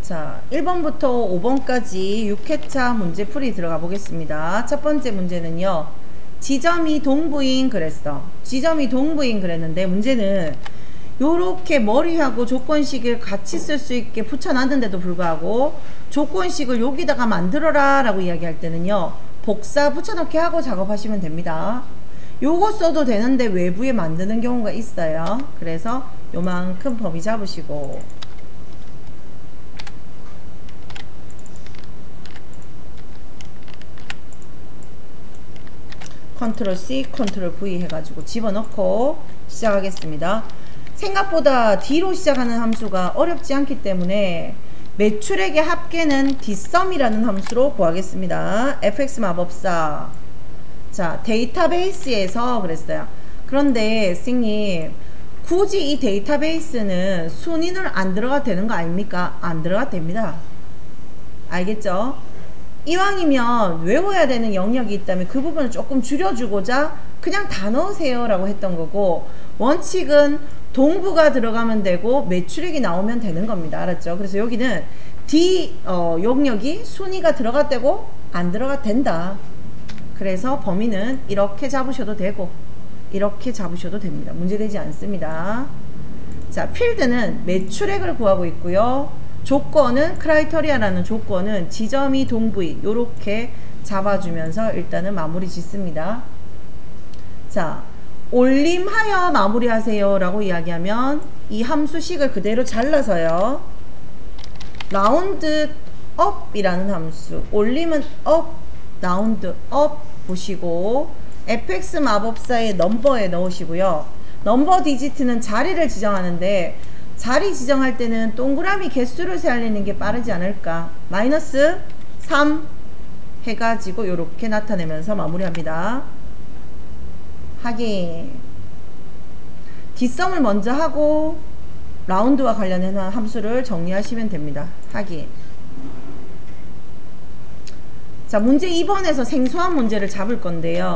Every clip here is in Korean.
자, 1번부터 5번까지 6회차 문제풀이 들어가 보겠습니다. 첫 번째 문제는요. 지점이 동부인 그랬어. 지점이 동부인 그랬는데 문제는 요렇게 머리하고 조건식을 같이 쓸 수 있게 붙여놨는데도 불구하고 조건식을 여기다가 만들어라 라고 이야기할 때는요. 복사 붙여넣기 하고 작업하시면 됩니다. 요거 써도 되는데 외부에 만드는 경우가 있어요. 그래서 요만큼 범위 잡으시고 컨트롤 C, 컨트롤 V 해가지고 집어넣고 시작하겠습니다. 생각보다 D로 시작하는 함수가 어렵지 않기 때문에 매출액의 합계는 Dsum이라는 함수로 구하겠습니다. fx 마법사. 자, 데이터베이스에서 그랬어요. 그런데 선생님 굳이 이 데이터베이스는 순위는 안 들어가 되는 거 아닙니까? 안 들어가 됩니다. 알겠죠? 이왕이면 외워야 되는 영역이 있다면 그 부분을 조금 줄여주고자 그냥 다 넣으세요 라고 했던 거고, 원칙은 동부가 들어가면 되고 매출액이 나오면 되는 겁니다. 알았죠? 그래서 여기는 D 영역이 순위가 들어갔다고 안 들어가 된다. 그래서 범위는 이렇게 잡으셔도 되고 이렇게 잡으셔도 됩니다. 문제되지 않습니다. 자, 필드는 매출액을 구하고 있고요. 조건은 크라이터리아라는 조건은 지점이 동부인 요렇게 잡아주면서 일단은 마무리 짓습니다. 자, 올림하여 마무리하세요 라고 이야기하면 이 함수식을 그대로 잘라서요. 라운드 업이라는 함수, 올림은 업, 라운드 업 보시고 fx 마법사의 넘버에 넣으시고요. 넘버 디지트는 자리를 지정하는데 자리 지정할 때는 동그라미 개수를 세알리는 게 빠르지 않을까. 마이너스 3 해가지고 이렇게 나타내면서 마무리합니다. 확인. 뒷섬을 먼저 하고 라운드와 관련된 함수를 정리하시면 됩니다. 확인. 자, 문제 2번에서 생소한 문제를 잡을 건데요.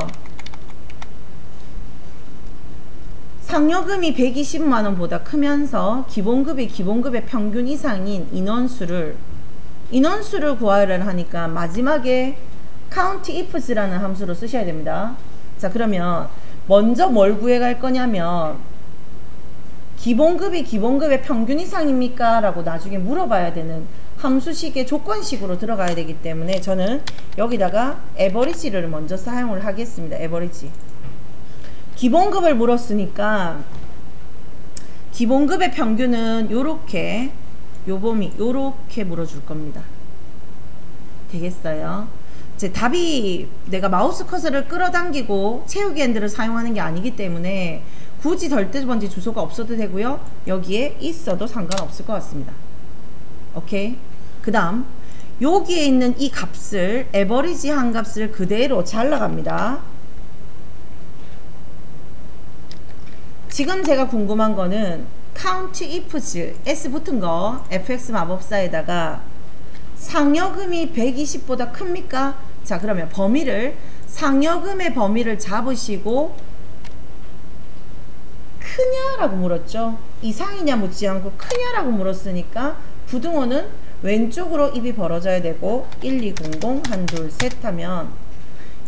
상여금이 120만원보다 크면서 기본급의 평균 이상인 인원수를 구하여라 하니까 마지막에 count ifs라는 함수로 쓰셔야 됩니다. 자, 그러면 먼저 뭘 구해갈 거냐면 기본급의 평균 이상입니까? 라고 나중에 물어봐야 되는 함수식의 조건식으로 들어가야 되기 때문에 저는 여기다가 average를 먼저 사용을 하겠습니다. average. 기본급을 물었으니까 기본급의 평균은 요렇게 요 범위 요렇게 물어줄 겁니다. 되겠어요? 이제 답이 내가 마우스 커서를 끌어당기고 채우기 핸들을 사용하는 게 아니기 때문에 굳이 덜뜨번지 주소가 없어도 되고요. 여기에 있어도 상관없을 것 같습니다. 오케이? 그 다음 여기에 있는 이 값을 에버리지 한 값을 그대로 잘 나갑니다. 지금 제가 궁금한 거는 count ifs s 붙은 거 fx 마법사에다가 상여금이 120보다 큽니까? 자, 그러면 범위를 상여금의 범위를 잡으시고 크냐라고 물었죠. 이상이냐 묻지 않고 크냐라고 물었으니까 부등호는 왼쪽으로 입이 벌어져야 되고 1200 1, 2, 3 하면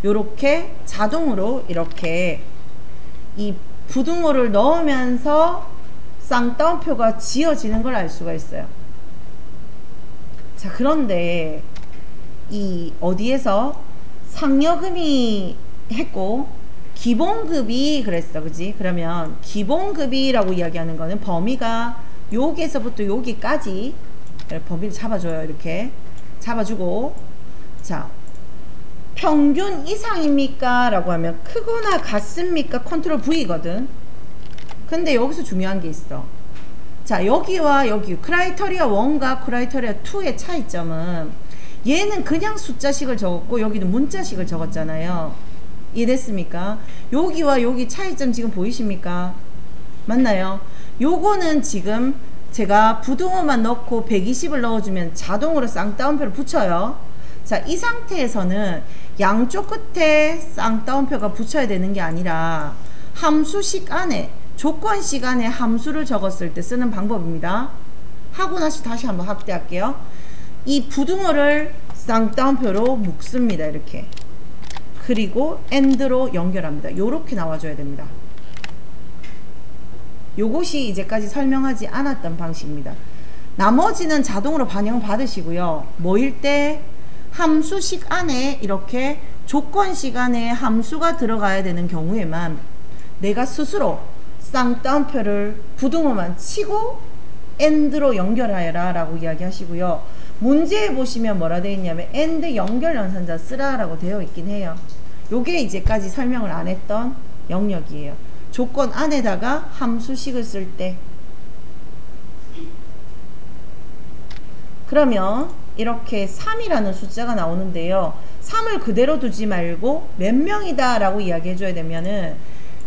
요렇게 자동으로 이렇게 이 부등호를 넣으면서 쌍따옴표가 지어지는 걸 알 수가 있어요. 자, 그런데 이 어디에서 상여금이 했고 기본급이 그랬어, 그지? 그러면 기본급이라고 이야기하는 거는 범위가 여기에서부터 여기까지 범위를 잡아줘요. 이렇게 잡아주고, 자, 평균 이상입니까? 라고 하면 크거나 같습니까? 컨트롤 V거든. 근데 여기서 중요한 게 있어. 자, 여기와 여기 크라이터리아 1과 크라이터리아 2의 차이점은 얘는 그냥 숫자식을 적었고 여기는 문자식을 적었잖아요. 이해됐습니까? 여기와 여기 차이점 지금 보이십니까? 맞나요? 요거는 지금 제가 부등호만 넣고 120을 넣어주면 자동으로 쌍따옴표를 붙여요. 자, 이 상태에서는 양쪽 끝에 쌍따옴표가 붙여야 되는 게 아니라 함수식 안에 조건식 안에 함수를 적었을 때 쓰는 방법입니다. 하고 나서 다시 한번 확대할게요. 이 부등호를 쌍따옴표로 묶습니다. 이렇게. 그리고 AND로 연결합니다. 요렇게 나와줘야 됩니다. 요것이 이제까지 설명하지 않았던 방식입니다. 나머지는 자동으로 반영 받으시고요. 뭐일 때 함수식 안에 이렇게 조건식 안에 함수가 들어가야 되는 경우에만 내가 스스로 쌍따옴표를 부등호만 치고 AND로 연결하여라 라고 이야기하시고요. 문제에 보시면 뭐라 되어 있냐면 AND 연결 연산자 쓰라 라고 되어 있긴 해요. 요게 이제까지 설명을 안 했던 영역이에요. 조건 안에다가 함수식을 쓸 때. 그러면 이렇게 3이라는 숫자가 나오는데요. 3을 그대로 두지 말고 몇 명이다 라고 이야기해 줘야 되면은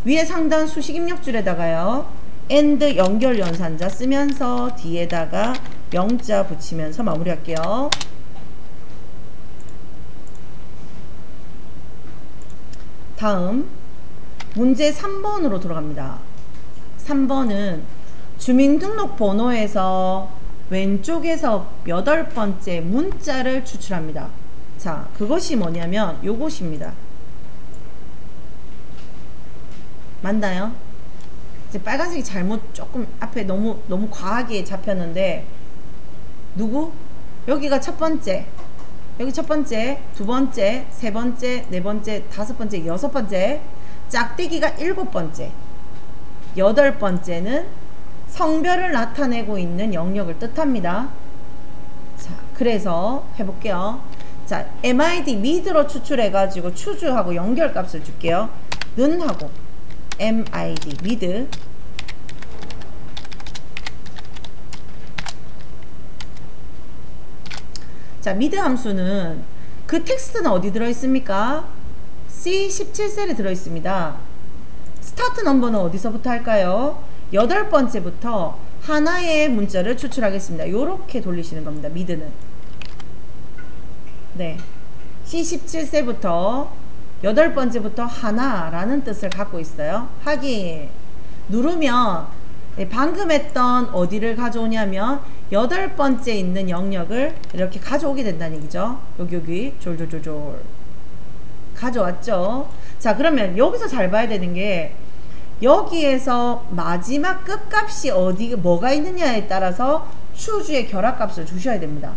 위에 상단 수식 입력줄에다가요. AND 연결 연산자 쓰면서 뒤에다가 명자 붙이면서 마무리할게요. 다음 문제 3번으로 돌아갑니다. 3번은 주민등록번호에서 왼쪽에서 8번째 문자를 추출합니다. 자, 그것이 뭐냐면 요것입니다. 맞나요? 이제 빨간색이 잘못 조금 앞에 너무 과하게 잡혔는데 누구? 여기가 첫 번째, 여기 첫 번째, 두 번째, 세 번째, 네 번째, 다섯 번째, 여섯 번째, 짝대기가 7번째, 8번째는 성별을 나타내고 있는 영역을 뜻합니다. 자, 그래서 해볼게요. 자, MID mid로 추출해가지고 추주하고 연결값을 줄게요. 는 하고 MID mid 자, mid 함수는 그 텍스트는 어디 들어있습니까? C17셀에 들어있습니다. 스타트 넘버는 어디서부터 할까요? 8번째부터 하나의 문자를 추출하겠습니다. 요렇게 돌리시는 겁니다. mid는. 네. C17셀부터 8번째부터 하나라는 뜻을 갖고 있어요. 확인. 누르면 방금 했던 어디를 가져오냐면 8번째 있는 영역을 이렇게 가져오게 된다는 얘기죠. 여기 졸졸졸졸 가져왔죠. 자, 그러면 여기서 잘 봐야 되는 게 여기에서 마지막 끝값이 뭐가 있느냐에 따라서 추주의 결합값을 주셔야 됩니다.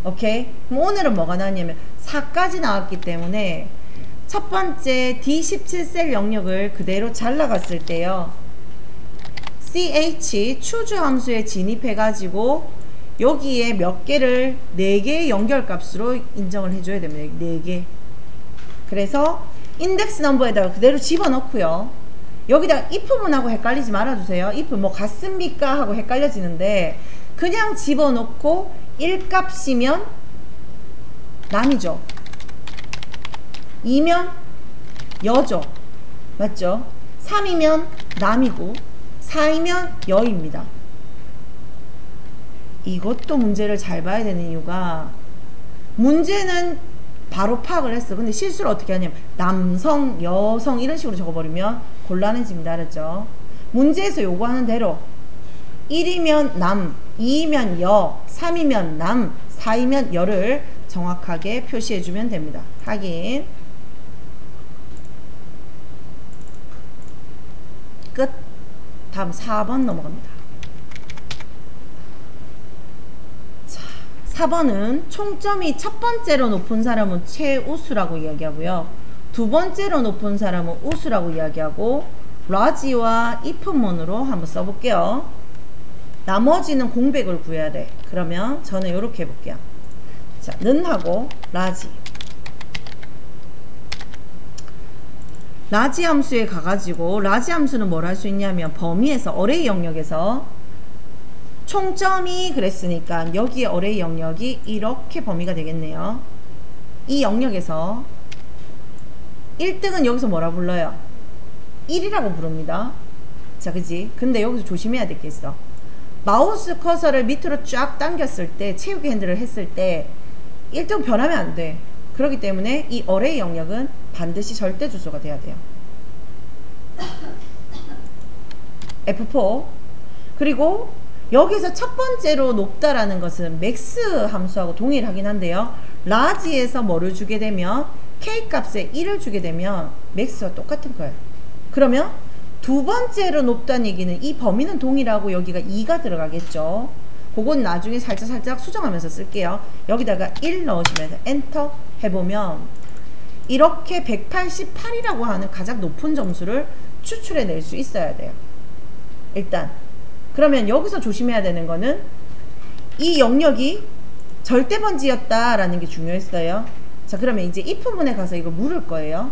오케이? 그럼 오늘은 뭐가 나왔냐면 4까지 나왔기 때문에 첫 번째 D17셀 영역을 그대로 잘라갔을 때요. CH 추주 함수에 진입해 가지고 여기에 몇 개를 4개의 연결값으로 인정을 해줘야 됩니다. 4개. 그래서 인덱스 넘버에다가 그대로 집어넣고요. 여기다가 if문하고 헷갈리지 말아주세요. if 뭐 같습니까? 하고 헷갈려지는데 그냥 집어넣고 1값이면 남이죠. 2면 여죠. 맞죠? 3이면 남이고 4이면 여입니다. 이것도 문제를 잘 봐야 되는 이유가 문제는 바로 파악을 했어. 근데 실수를 어떻게 하냐면 남성, 여성 이런 식으로 적어버리면 곤란해집니다. 알았죠? 문제에서 요구하는 대로 1이면 남, 2이면 여, 3이면 남, 4이면 여를 정확하게 표시해주면 됩니다. 확인. 끝. 다음 4번 넘어갑니다. 자, 4번은 총점이 첫 번째로 높은 사람은 최우수라고 이야기하고요. 두 번째로 높은 사람은 우수라고 이야기하고 라지와 if문으로 한번 써볼게요. 나머지는 공백을 구해야 돼. 그러면 저는 이렇게 해볼게요. 자, 는 하고 라지. 라지 함수에 가가지고 라지 함수는 뭘 할 수 있냐면 범위에서 어레이 영역에서 총점이 그랬으니까 여기에 어레이 영역이 이렇게 범위가 되겠네요. 이 영역에서 1등은 여기서 뭐라 불러요? 1이라고 부릅니다. 자, 그지? 근데 여기서 조심해야 될 게 있어. 마우스 커서를 밑으로 쫙 당겼을 때 채우기 핸들을 했을 때 1등 변하면 안 돼. 그렇기 때문에 이 어레이 영역은 반드시 절대 주소가 돼야 돼요. F4. 그리고 여기서 첫 번째로 높다라는 것은 맥스 함수하고 동일하긴 한데요. 라지에서 뭐를 주게 되면 k 값에 1을 주게 되면 맥스와 똑같은 거예요. 그러면 두 번째로 높다는 얘기는 이 범위는 동일하고 여기가 2가 들어가겠죠. 그건 나중에 살짝 수정하면서 쓸게요. 여기다가 1 넣으시면서 엔터 해보면 이렇게 188이라고 하는 가장 높은 점수를 추출해낼 수 있어야 돼요. 일단 그러면 여기서 조심해야 되는 거는 이 영역이 절대번지였다라는 게 중요했어요. 자, 그러면 이제 if문에 가서 이거 물을 거예요.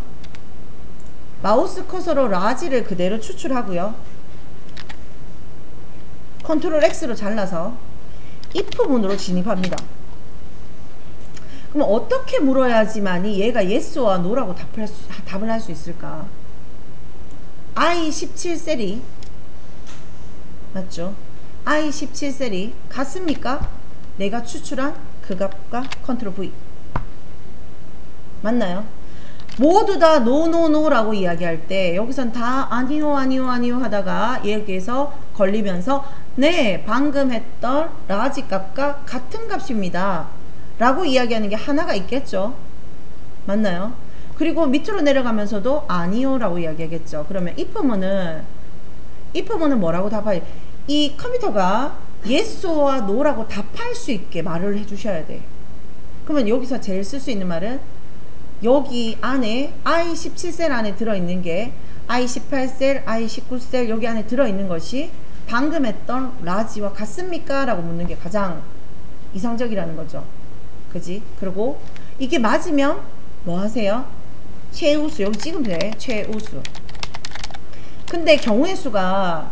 마우스 커서로 라지를 그대로 추출하고요. 컨트롤 X로 잘라서 if문으로 진입합니다. 그럼 어떻게 물어야지만이 얘가 yes와 no라고 답을 할 수 있을까? I17셀이 맞죠? I17셀이 같습니까? 내가 추출한 그 값과 컨트롤 V 맞나요? 모두 다 노노노라고 이야기할 때 여기선 다 아니요 하다가 여기에서 걸리면서 네 방금 했던 라지 값과 같은 값입니다 라고 이야기하는 게 하나가 있겠죠. 맞나요? 그리고 밑으로 내려가면서도 아니요 라고 이야기하겠죠. 그러면 if문은 뭐라고 답할, 이 컴퓨터가 yes와 no라고 답할 수 있게 말을 해주셔야 돼. 그러면 여기서 제일 쓸 수 있는 말은 여기 안에 I17셀 안에 들어있는 게 I18셀, I19셀 여기 안에 들어있는 것이 방금 했던 라지와 같습니까? 라고 묻는 게 가장 이상적이라는 거죠. 그지? 그리고 이게 맞으면 뭐 하세요? 최우수 여기 찍으면 돼. 최우수. 근데 경우의 수가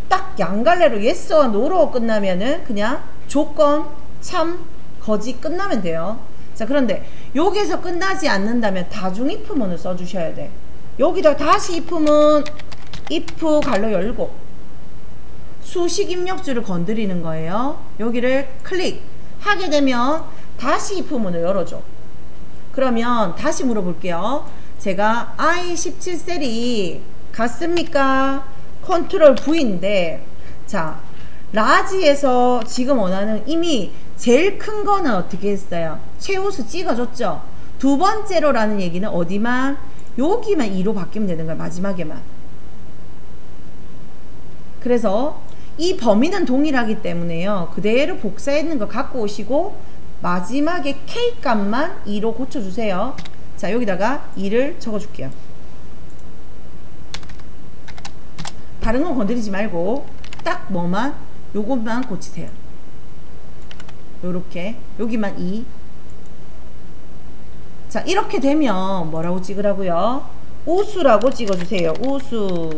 딱 양갈래로 yes와 no로 끝나면은 그냥 조건, 참, 거짓 끝나면 돼요. 자, 그런데 여기서 끝나지 않는다면 다중 if문을 써주셔야 돼. 여기다 다시 if문, if 갈로 열고 수식 입력줄을 건드리는 거예요. 여기를 클릭하게 되면 다시 if문을 열어줘. 그러면 다시 물어볼게요. 제가 I17셀이 같습니까? 컨트롤 V인데 자, 라지에서 지금 원하는 이미 제일 큰 거는 어떻게 했어요? 최우수 찍어줬죠? 두 번째로 라는 얘기는 어디만? 여기만 2로 바뀌면 되는 거야. 마지막에만. 그래서 이 범위는 동일하기 때문에요. 그대로 복사해 있는 거 갖고 오시고 마지막에 K 값만 2로 고쳐주세요. 자, 여기다가 2를 적어줄게요. 다른 건 건드리지 말고 딱 뭐만 요것만 고치세요. 요렇게 여기만 2. 자, 이렇게 되면 뭐라고 찍으라고요? 우수라고 찍어주세요. 우수.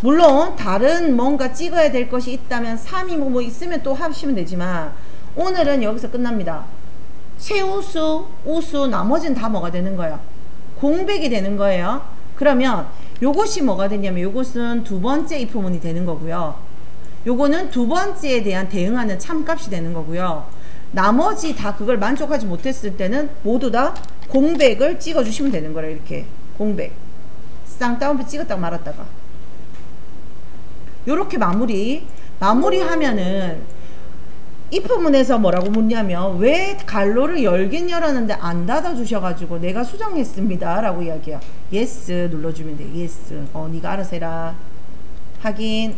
물론 다른 뭔가 찍어야 될 것이 있다면 3이 뭐 있으면 또 하시면 되지만 오늘은 여기서 끝납니다. 최우수, 우수, 나머지는 다 뭐가 되는 거예요? 공백이 되는 거예요. 그러면 요것이 뭐가 되냐면 요것은 두 번째 if문이 되는 거고요. 요거는 두 번째에 대한 대응하는 참값이 되는 거고요. 나머지 다 그걸 만족하지 못했을 때는 모두 다 공백을 찍어 주시면 되는 거예요. 이렇게 공백 쌍따옴표 찍었다가 말았다가 요렇게 마무리하면은 if문에서 뭐라고 묻냐면 왜 갈로를 열긴 열었는데 안 닫아 주셔가지고 내가 수정했습니다 라고 이야기해요. yes 눌러주면 돼. yes. 네가 알아서 해라. 확인.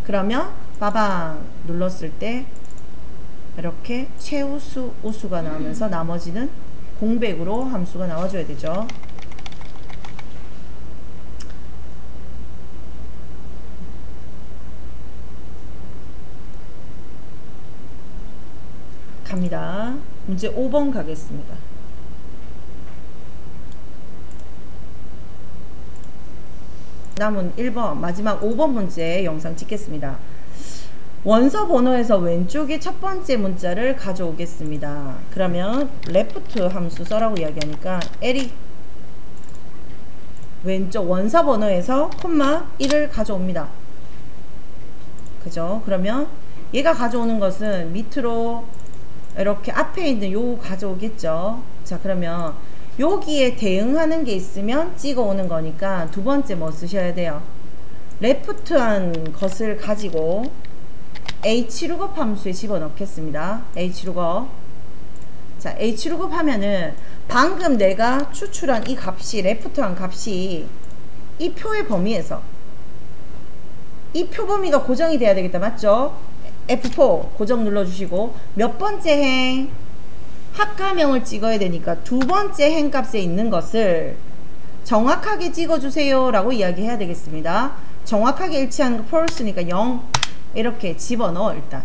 그러면 빠방 눌렀을 때 이렇게 최우수 우수가 나오면서 나머지는 공백으로 함수가 나와줘야 되죠. 갑니다. 문제 5번 가겠습니다. 남은 1번 마지막 5번 문제 영상 찍겠습니다. 원서 번호에서 왼쪽에 첫 번째 문자를 가져오겠습니다. 그러면 left 함수 써라고 이야기하니까 L이 왼쪽 원서 번호에서 콤마 1을 가져옵니다. 그죠? 그러면 얘가 가져오는 것은 밑으로 이렇게 앞에 있는 요 가져오겠죠. 자, 그러면 여기에 대응하는 게 있으면 찍어 오는 거니까 두 번째 뭐 쓰셔야 돼요? 레프트한 것을 가지고 hlookup 함수에 집어넣겠습니다. hlookup. 자, hlookup 하면은 방금 내가 추출한 이 값이, 레프트한 값이 이 표의 범위에서, 이 표 범위가 고정이 돼야 되겠다. 맞죠? F4 고정 눌러주시고, 몇 번째 행? 합가명을 찍어야 되니까 두 번째 행 값에 있는 것을 정확하게 찍어주세요 라고 이야기해야 되겠습니다. 정확하게 일치하는 거 false니까 0 이렇게 집어넣어. 일단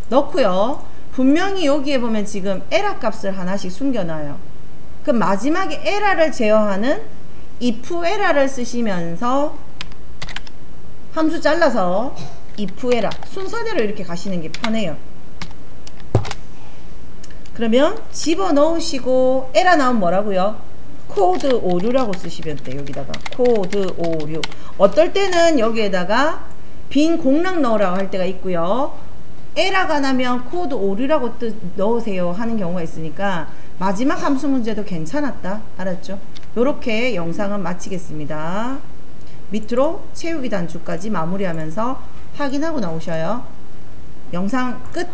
넣고요. 분명히 여기에 보면 지금 에라 값을 하나씩 숨겨놔요. 그럼 마지막에 에라를 제어하는 if 에라를 쓰시면서 함수 잘라서 if 에라 순서대로 이렇게 가시는 게 편해요. 그러면 집어넣으시고 에라 나오면 뭐라고요? 코드 오류라고 쓰시면 돼. 여기다가 코드 오류. 어떨 때는 여기에다가 빈 공략 넣으라고 할 때가 있고요. 에라가 나면 코드 오류라고 넣으세요 하는 경우가 있으니까 마지막 함수 문제도 괜찮았다. 알았죠? 요렇게 영상은 마치겠습니다. 밑으로 채우기 단추까지 마무리하면서 확인하고 나오셔요. 영상 끝.